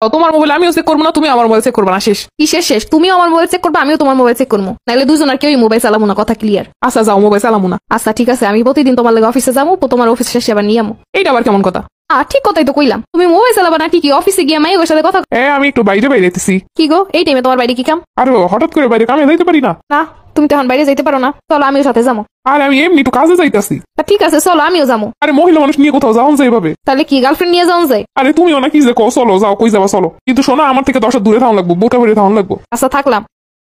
তোমার মোবাইল আমিও চেক করবো না, তুমি আমার মোবাইল চেক করবো না। শেষ। কিসের শেষ? তুমিও আমার মোবাইল চেক করবে, আমিও তোমার মোবাইল চেক করবো, নাহলে দুজন আর কেউই মোবাইল চালাবো না। কথা ক্লিয়ার? আচ্ছা যাও, মোবাইল চালাবো না। আচ্ছা ঠিক আছে, আমি প্রতিদিন তোমার লাগে অফিসে যাবো, তোমার অফিস শেষে আবার নিয়ে আমো। এইটা আবার কেমন কথা? ঠিক কথাই তো কইলাম, তুমি মোবাইল চালাবা না ঠিকই, অফিসে গিয়ে মাইয়ের সাথে কথা। আমি একটু বাইরে যেতেছি। কি গো, এই টাইমে তোমার বাইরে কি কাম? আর হঠাৎ করে বাইরে কামে যাইতে পারি না। না, তুমি তো এখন বাইরে যাইতে পারো না, চলো আমিও সাথে যাবো। আর আমি এমনি একটু কাজে যাইতাছি। ঠিক আছে চলো আমিও যাবো। আরে মহিলা মানুষ নিয়ে কোথাও যাওয়া যায় এভাবে? তাহলে কি গার্লফ্রেন্ড নিয়ে যাওয়া যায়? আরে তুমিও না কি যে কও, চলো যাও, কই যাবা চলো। কিন্তু শোনা, আমার থেকে 10 হাত দূরে থাকুন লাগবো, বোটা বেড়ে থাকুন লাগবো। আচ্ছা থাকলাম।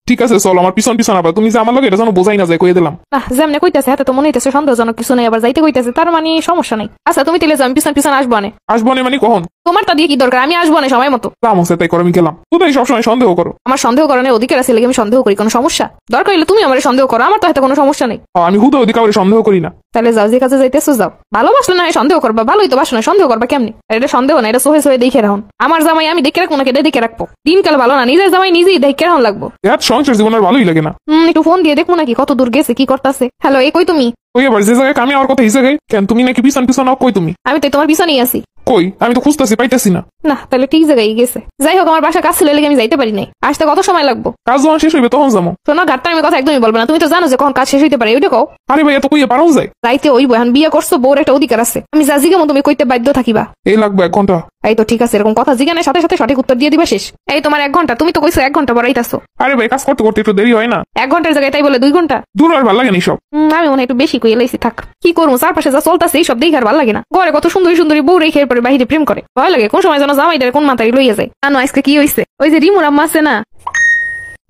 ঠিক আছে চলো, আমার পিছন পিছন আবার। তুমি যে আমার লগে এটা যেন বোঝাই না যায়, কইয়ে দিলাম। যেমনে কইতাছে হাতে তো মনে হইতেছে সন্দেহজনক কিছু নেই, আবার যাইতে কইতাছে, তার মানে সমস্যা নেই। আচ্ছা তুমি তেলে যাও, আমি পিছন পিছন আসবো না। আসবো না মানে কখন? তোমারটা দিয়ে কি দরকার, আমি আসবো না সময় মতো। কাম হচ্ছে তাই করো, আমি গেলাম। তুমি সবসময় সন্দেহ করো। আমার সন্দেহ করানোর অধিকার আছে, লেগে আমি সন্দেহ করি, কোনো সমস্যা? দরকার হলে তুমি আমার সন্দেহ করো, আমার তো হাতে কোনো সমস্যা নেই। আমি হুদা অধিকার সন্দেহ করি না। তাহলে যাও, যে কাজে যাইতেছো যাও। ভালোবাসলে না হয় সন্দেহ করবা, ভালোই তো বাসো না, সন্দেহ করবা কেমনি? আর এটা সন্দেহ না, এটা সোহে সোহে দেখে রাখুন। আমার জামাই আমি দেখে রাখবো না, কেটে দেখে রাখবো। দিনকাল ভালো না, নিজের জামাই নিজেই দেখে রাখুন লাগবো। সংসার জীবন আর ভালোই লাগে না। একটু ফোন দিয়ে দেখবো নাকি কত দূর গেছে, কি করতেছে। হ্যালো, এই কই তুমি? ওই আবার যে জায়গায় কামি আমার কথা এই জায়গায় কেন? তুমি নাকি পিছন পিছন কই তুমি? আমি তো তোমার পিছনেই আছি। কই? আমি তো খুঁজতেছি, পাইতেছি না। না তাহলে ঠিক জায়গায় গেছে। যাই হোক, আমার বাসা কাজ ছিল, লেগে আমি যাইতে পারি নাই। আসতে কত সময় লাগবো? কাজ যখন শেষ হইবে তখন যাবো। শোনো, ঘাটটা আমি কথা একদমই বলবো না, তুমি তো জানো যে কখন কাজ শেষ হইতে পারে, ওইটা কও। আরে ভাই এত কইয়া পারো যায়? রাইতে ওই এখন বিয়ে করছো, বউর একটা অধিকার আছে। আমি যা জিগামো তুমি কইতে বাধ্য থাকিবা। এই লাগবে 1 ঘন্টা। এই তো ঠিক আছে, এরকম কথা জিগানের সাথে সাথে সঠিক উত্তর দিয়ে দিবা, শেষ। এই তোমার 1 ঘন্টা, তুমি তো কইছো 1 ঘন্টা বাড়াইতাছো। আরে ভাই কাজ করতে করতে একটু দেরি হয় না? 1 ঘন্টার জায়গায় তাই বলে 2 ঘন্টা? দূর আর ভালো লাগে না সব। আমি মনে হয় একটু বেশি কইয়া লাইছি, থাক। কি করবো, চারপাশে যা চলতেছে এইসব দেখে আর ভালো লাগে না। ঘরে কত সুন্দরী সুন্দরী বউ রেখে এরপরে বাইরে প্রেম করে, ভয় লাগে কোন সময় যেন জামাইটার কোন মাথায় লইয়া যায়। আনো আজকে কি হইছে? ওই যে রিমুর আম্মা আছে না,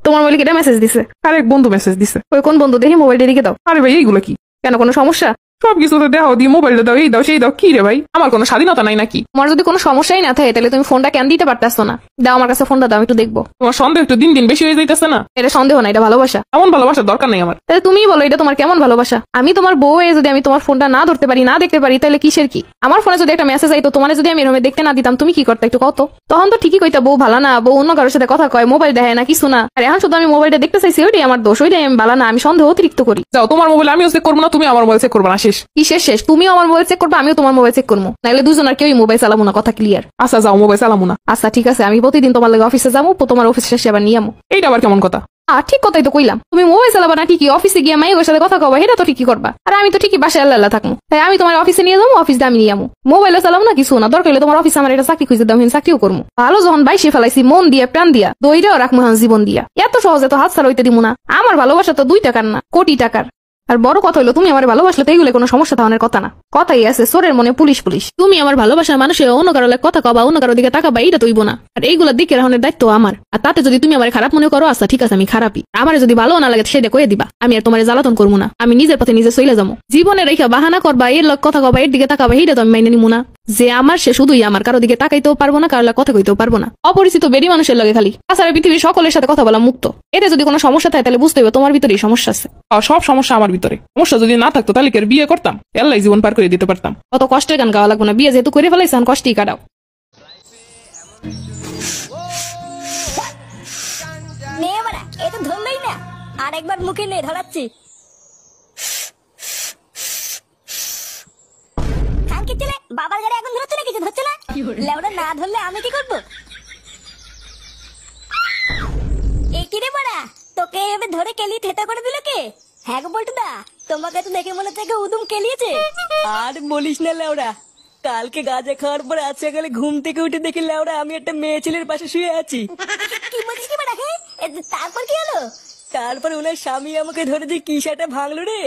তোমার মোবাইলে কেটে মেসেজ দিছে। আরেক বন্ধু মেসেজ দিছে। ওই কোন বন্ধু? দেখি মোবাইলটা দিকে দাও। আরে ভাই এইগুলো কি? কেন, কোনো সমস্যা? সবকিছুতে দেও দিয়ে মোবাইলটা দাও, এই দাও সেই দাও। কি রে ভাই, আমার কোনো স্বাধীনতা নাই নাকি? তোমার যদি কোনো সমস্যাই না থাকে তাহলে তুমি ফোনটা কেন দিতে পারতেছো না? দাও আমার কাছে ফোনটা, দাও একটু দেখবো। তোমার সন্দেহ একটু দিন দিন বেশি হয়ে যাইতেছে না? এটা সন্দেহ না, এটা ভালোবাসা। এমন ভালোবাসার দরকার নেই আমার। তাহলে তুমিই বলো, এটা তোমার কেমন ভালোবাসা? আমি তোমার বউ হয়ে যদি আমি তোমার ফোনটা না ধরতে পারি, না দেখতে পারি, তাহলে কিসের কি? আমার ফোনে যদি একটা মেসেজ আইতো, তোমার যদি আমি এরমে দেখতে না দিতাম, তুমি কি করতে একটু কত? তখন তো ঠিকই কইতা বউ ভালো না, বউ অন্য কারোর সাথে কথা কয়, মোবাইল দেখে না, কিছু না। আর এখন শুধু আমি মোবাইলটা দেখতে চাইছি, ওইটাই আমার দোষ, ওইটাই আমি ভালো না, আমি সন্দেহ অতিরিক্ত করি। যাও, তোমার মোবাইল আমিও চেক করবো না, তুমি আমার মোবাইল চেক করবো না। শেষ। কিসের শেষ? তুমিও আমার মোবাইল চেক করবে, আমিও তোমার মোবাইল চেক করবো, নাহলে দুজন আর কেউই মোবাইল চালাবো না। কথা ক্লিয়ার? আচ্ছা যাও, মোবাইল চালাবো না। আচ্ছা ঠিক আছে, আমি প্রতিদিন তোমার লাগে অফিসে যাবো, তোমার অফিস শেষে আবার নিয়ে আমো। এইটা আবার কেমন কথা? ঠিক কথাই তো কইলাম, তুমি মোবাইল চালাবা না ঠিকই, অফিসে গিয়ে মাইয়ের সাথে কথা কবা, এটা তো ঠিকই করবা। আর আমি তো ঠিকই বাসায় আল্লাহ থাকবো, তাই আমি তোমার অফিসে নিয়ে যাবো, অফিসে আমি নিয়ে আমো। মোবাইলে চালাবো না কিছু না, দরকার হলে তোমার অফিসে আমার এটা চাকরি খুঁজে দাও, চাকরিও করবো। ভালো যখন বাইসে ফেলাইছি, মন দিয়ে প্রাণ দিয়া, দইটাও রাখবো জীবন দিয়া। এত সহজে তো হাত ছাড়া হইতে দিব না। আমার ভালোবাসা তো 2 টাকার না, কোটি টাকার। আর বড় কথা হলো, তুমি আমার ভালোবাসলে তো এইগুলো কোনো সমস্যা থাকার কথা না। কথাই আছে, চোরের মনে পুলিশ পুলিশ। তুমি আমার ভালোবাসার মানুষের অন্য কারো কথা কবা, অন্য কারো দিকে তাকাবা, এইটা তৈব না। আর এইগুলোর দিকে রাখনের দায়িত্ব আমার। আর তাতে যদি তুমি আমার খারাপ মনে করো, আচ্ছা ঠিক আছে, আমি খারাপই। আমার যদি ভালো না লাগে সেটা কয়ে দিবা, আমি আর তোমার জ্বালাতন করবো না। আমি নিজের পথে নিজে চলে যাবো। জীবনে রেখা বাহানা করবা, এর লোক কথা কবা, এর দিকে তাকাবা, এইটা তো আমি মাইনে নিবো না। যে আমার সে শুধুই আমার, কারো দিকে তাকাইতেও পারবো না, কারো কথা কইতেও পারবো না। অপরিচিত বেরি মানুষের লগে খালি। তাছাড়া পৃথিবীর সকলের সাথে কথা বলা মুক্ত। এটা যদি কোনো সমস্যা থাকে তাহলে বুঝতে হবে তোমার ভিতরেই সমস্যা আছে। সব সমস্যা আমার ভিতরে। সমস্যা যদি না থাকতো তাহলে কি আর বিয়ে করতাম? এল্লাই জীবন পার করে দিতে পারতাম। অত কষ্টের গান গাওয়া লাগবে না, বিয়ে যেহেতু করে ফেলাইছে কষ্টই কাটাও। ধরলেই না, আর একবার মুখে নে, ধরাচ্ছি। বাবার গাড়ি এখন ধরছে না, কিছু ধরছে না। লেওড়া না ধরলে আমি কি করবো? এই কি রে বড়া, তোকে এভাবে ধরে কেলি থেতা করে দিল কে? হ্যাঁ গো বল্টুদা, তোমাকে তো দেখে মনে থেকে উদুম কেলিয়েছে। আর বলিস না লেওড়া, কালকে গাঁজা খাওয়ার পরে আজ সকালে ঘুম থেকে উঠে দেখি লেওড়া আমি একটা মেয়ে ছেলের পাশে শুয়ে আছি। কি বলছিস কি বড়া? তারপর কি হলো? তারপর ওনার স্বামী আমাকে ধরে যে কি সেটা ভাঙলো রে।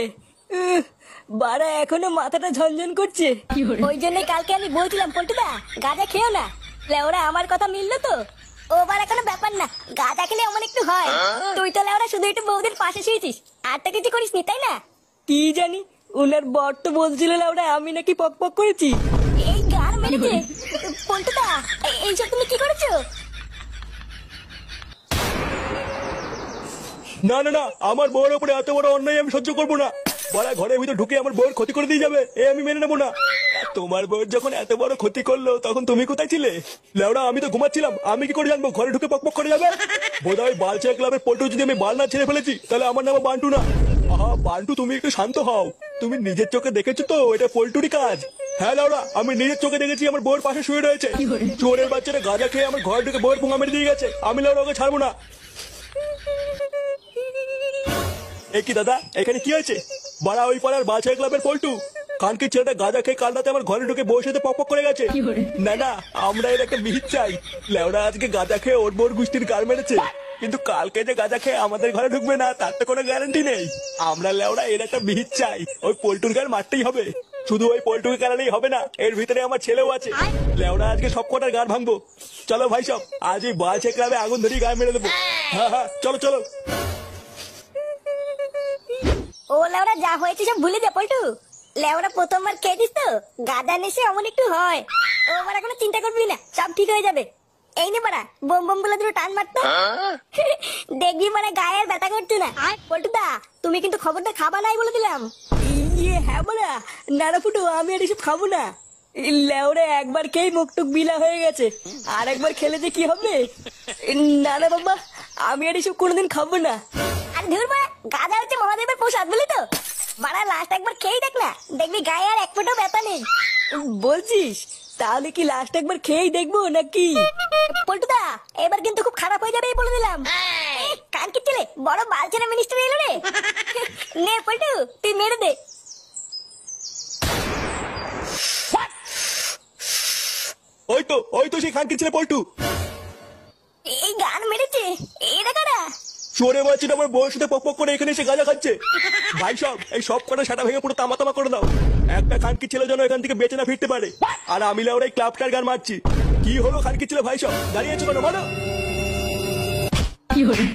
বাড়া এখনো মাথাটা ঝনঝন করছে। ওই জন্যই কালকে আমি বলছিলাম পল্টুদা গাঁজা খেও না। লেওরা আমার কথা মিললো তো? ওবার কোনো ব্যাপার না, গাঁজা খেলে অমন একটু হয়। তুই তো লেওরা শুধু একটু বৌদির পাশে শুয়েছিস, আর তো কিছু করিস নি, তাই না? কি জানি, ওনার বর তো বলছিল লেওরা আমি নাকি পক পক করেছি। এই গান মেরেছে। পল্টুদা এইসব তুমি কি করেছো? না না না, আমার বউয়ের উপরে এত বড় অন্যায় আমি সহ্য করবো না। বড়া ঘরের ভিতর ঢুকে আমার বউয়ের ক্ষতি করে দিয়ে যাবে, আমি মেনে নেবো না। তোমার বউয়ের যখন এত বড় ক্ষতি করলো তখন তুমি কোথায় ছিলে? লেওড়া আমি তো ঘুমাচ্ছিলাম, আমি কি করে জানবো ঘরে ঢুকে পকপক করে যাবে? বোধহয় বালচা ক্লাবের পল্টু যদি আমি বাল না ছেড়ে ফেলেছি তাহলে আমার নাম বান্টু না। আহা বান্টু, তুমি একটু শান্ত হও। তুমি নিজের চোখে দেখেছো তো এটা পল্টুরই কাজ। হ্যাঁ লাউড়া, আমি নিজের চোখে দেখেছি আমার বউয়ের পাশে শুয়ে রয়েছে। চোরের বাচ্চারা গাঁজা খেয়ে আমার ঘরে ঢুকে বউয়ের পুঙ্গা মেরে দিয়ে গেছে। আমি লাউড়া ওকে ছাড়বো না। এ কি দাদা, এখানে কি হয়েছে? বাড়া ওই পাড়ার বাছাই ক্লাবের পল্টু কানকির ছেলেটা গাঁজা খেয়ে কাল রাতে আমার ঘরে ঢুকে বউর সাথে পক পক করে গেছে। না না, আমরা এর একটা বিহিত চাই। লেওড়া আজকে গাঁজা খেয়ে ওর বউর গোষ্ঠীর গার মেরেছে, কিন্তু কালকে যে গাঁজা খেয়ে আমাদের ঘরে ঢুকবে না তার তো কোনো গ্যারান্টি নেই। আমরা লেওড়া এর একটা বিহিত চাই। ওই পল্টুর গার মারতেই হবে। শুধু ওই পল্টুকে কারণেই হবে না, এর ভিতরে আমার ছেলেও আছে। লেওড়া আজকে সব কটার গার ভাঙবো। চলো ভাই সব, আজ এই বাছাই ক্লাবে আগুন ধরিয়ে গায়ে মেরে দেবো। হ্যাঁ হ্যাঁ, চলো চলো। ও লেওরা, যা হয়েছে সব ভুলে যা পল্টু। লেওরা প্রথমবার খেয়েছিস তো, গাঁদা নেশে অমন একটু হয়। ও বাড়া কোনো চিন্তা করবি না, সব ঠিক হয়ে যাবে। এই নে বাড়া, বোম বোম গুলো দুটো টান মারতো। দেখবি মানে গায়ে আর ব্যথা করছে না। পল্টু দা, তুমি কিন্তু খবরটা খাবা নাই বলে দিলাম। ইয়ে হ্যাঁ বলা, নানা ফুটু আমি আর এসব খাবো না। লেওরে একবার খেয়ে মুখ টুক বিলা হয়ে গেছে, আর একবার খেলে যে কি হবে। নানা বাবা, আমি আর এসব কোনোদিন খাবো না। আর ধুর বাড়া, গাঁদা হচ্ছে মহাদেবের প্রসাদ বলি তো। বাড়া লাস্ট একবার খেয়েই দেখ না, দেখবি গায়ে আর এক ফোঁটাও ব্যথা নেই। বলছিস? তাহলে কি লাস্ট একবার খেয়েই দেখবো নাকি? পল্টুদা, এবার কিন্তু খুব খারাপ হয়ে যাবে বলে দিলাম। কান কি ছেলে, বড় বালছেনা মিনিস্টার এলো রে। নে পল্টু, তুই মেরে দে। ওই তো সেই খানকির ছেলে পল্টু। এই গান মেরেছে, এটা কারা? চোরে বাচ্চাটা আমার বউয়ের সাথে পক পক করে এখানে এসে গাঁজা খাচ্ছে। ভাই সব, এই সব কটা সাটা ভেঙে পুরো তামা তামা করে দাও। একটা খানকির ছেলে যেন এখান থেকে বেঁচে না ফিরতে পারে। আর আমি লাউরা এই ক্লাবটার গান মারছি। কি হলো খানকির ছেলে ভাই সব, দাঁড়িয়ে আছো কেন বলো? কি হরে